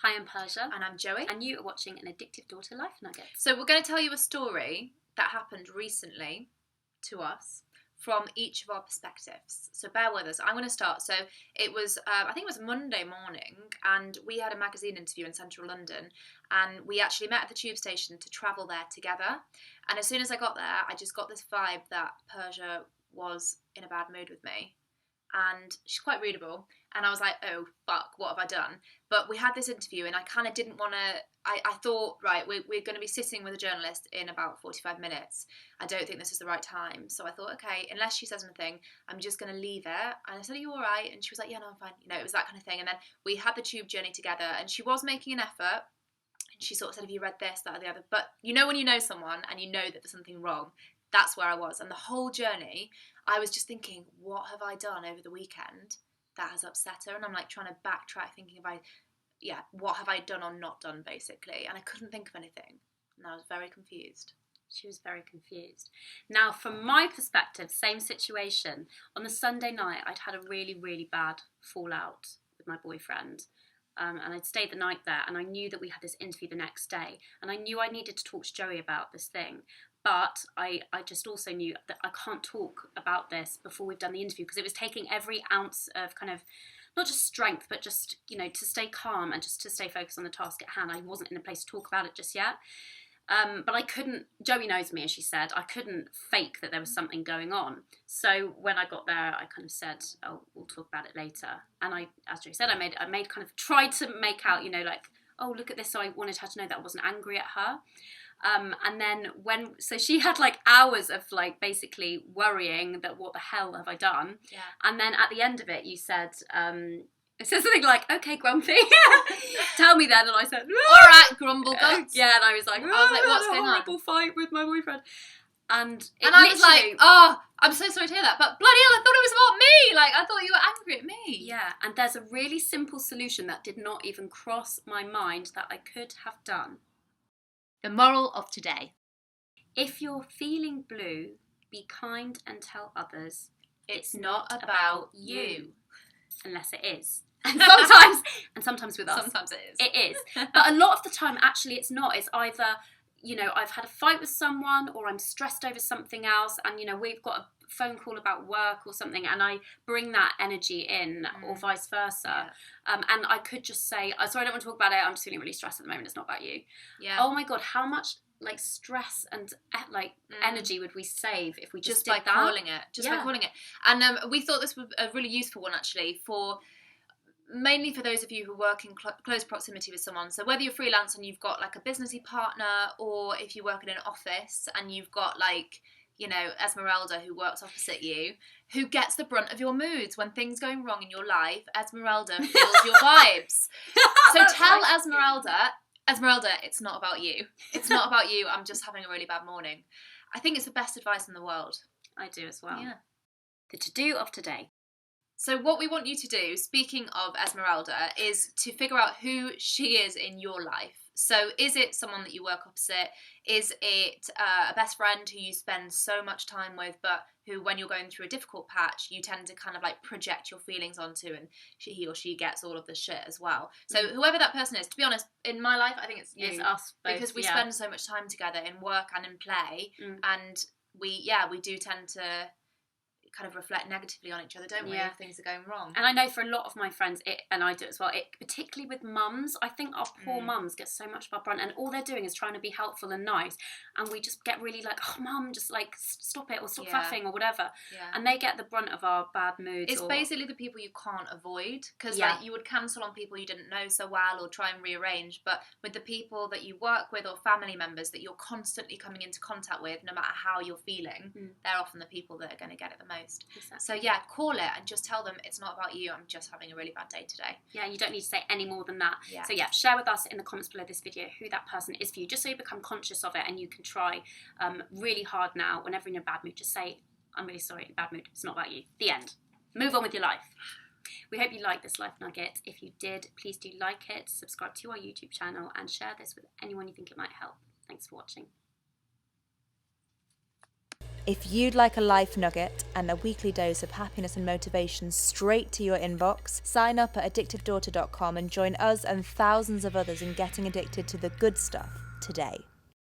Hi, I'm Persia. And I'm Joey. And you are watching An Addictive Daughter Life Nugget. So we're going to tell you a story that happened recently to us from each of our perspectives. So bear with us. I'm going to start. So it was, I think it was Monday morning, and we had a magazine interview in central London, and we actually met at the tube station to travel there together. And as soon as I got there, I just got this vibe that Persia was in a bad mood with me. And she's quite readable, and I was like, oh fuck, what have I done? But we had this interview, and I kind of didn't want to, I thought, right, we're going to be sitting with a journalist in about 45 minutes. I don't think this is the right time. So I thought, okay, unless she says anything, I'm just going to leave it. And I said, are you all right? And she was like, yeah, no, I'm fine. You know, it was that kind of thing. And then we had the tube journey together, and she was making an effort. And she sort of said, have you read this, that, or the other? But you know when you know someone and you know that there's something wrong, that's where I was. And the whole journey, I was just thinking, what have I done over the weekend that has upset her? And I'm like trying to backtrack, thinking what have I done or not done, basically. And I couldn't think of anything. And I was very confused. She was very confused. Now, from my perspective, same situation. On the Sunday night, I'd had a really, really bad fallout with my boyfriend. And I'd stayed the night there, and I knew that we had this interview the next day. And I knew I needed to talk to Joey about this thing. But I just also knew that I can't talk about this before we've done the interview, because it was taking every ounce of kind of, not just strength, but just, you know, to stay calm and just to stay focused on the task at hand. I wasn't in a place to talk about it just yet. But I couldn't, Joey knows me, as she said, I couldn't fake that there was something going on. So when I got there, I kind of said, oh, we'll talk about it later. And I, as Joey said, I made kind of, tried to make out, you know, like, oh, look at this. So I wanted her to know that I wasn't angry at her. And then so she had like hours of like basically worrying that what the hell have I done? Yeah. And then at the end of it, you said, it said something like, okay, grumpy, tell me then. And I said, all right, grumble guts. Yeah, and I was like, what's going on? A horrible fight with my boyfriend. And I was like, oh, I'm so sorry to hear that, but bloody hell, I thought it was about me. Like, I thought you were angry at me. Yeah, and there's a really simple solution that did not even cross my mind that I could have done. The moral of today. If you're feeling blue, be kind and tell others it's not about you. Unless it is. And sometimes with us. Sometimes it is. It is. But a lot of the time, actually, it's not. It's either, you know, I've had a fight with someone, or I'm stressed over something else, and, you know, we've got a phone call about work or something, and I bring that energy in, or vice versa. Yeah. And I could just say, oh, sorry, I don't want to talk about it. I'm just feeling really stressed at the moment. It's not about you. Yeah. Oh my God, how much like stress and like energy would we save if we just by did that? calling it, by calling it. And we thought this was a really useful one, actually, mainly for those of you who work in close proximity with someone. So whether you're freelance and you've got like a businessy partner, or if you work in an office and you've got like, you know, Esmeralda who works opposite you, who gets the brunt of your moods when things going wrong in your life. Esmeralda feels your vibes. So tell Esmeralda, it's not about you. It's not about you. I'm just having a really bad morning. I think it's the best advice in the world. I do as well. Yeah. The to-do of today. So what we want you to do, speaking of Esmeralda, is to figure out who she is in your life. So is it someone that you work opposite? Is it a best friend who you spend so much time with, but who, when you're going through a difficult patch, you tend to kind of like project your feelings onto, and he or she gets all of the shit as well? So whoever that person is, to be honest, in my life, I think it's you. It's us both, because we spend so much time together in work and in play, and we do tend to kind of reflect negatively on each other, don't we, if things are going wrong. And I know for a lot of my friends, and I do as well, particularly with mums, I think our poor mums get so much of our brunt, and all they're doing is trying to be helpful and nice, and we just get really like, oh mum, just like stop it, or stop faffing, or whatever, and they get the brunt of our bad moods. It's basically the people you can't avoid, because like you would cancel on people you didn't know so well, or try and rearrange, but with the people that you work with, or family members that you're constantly coming into contact with, no matter how you're feeling, they're often the people that are going to get it the most. Exactly. So call it and just tell them it's not about you. I'm just having a really bad day today. Yeah, you don't need to say any more than that. So share with us in the comments below this video who that person is for you, just so you become conscious of it, and you can try really hard now, whenever you're in a bad mood, just say, I'm really sorry, in a bad mood, it's not about you. The end. Move on with your life. We hope you liked this life nugget. If you did, please do like it, subscribe to our YouTube channel, and share this with anyone you think it might help. Thanks for watching. If you'd like a life nugget and a weekly dose of happiness and motivation straight to your inbox, sign up at addictivedaughter.com and join us and thousands of others in getting addicted to the good stuff today.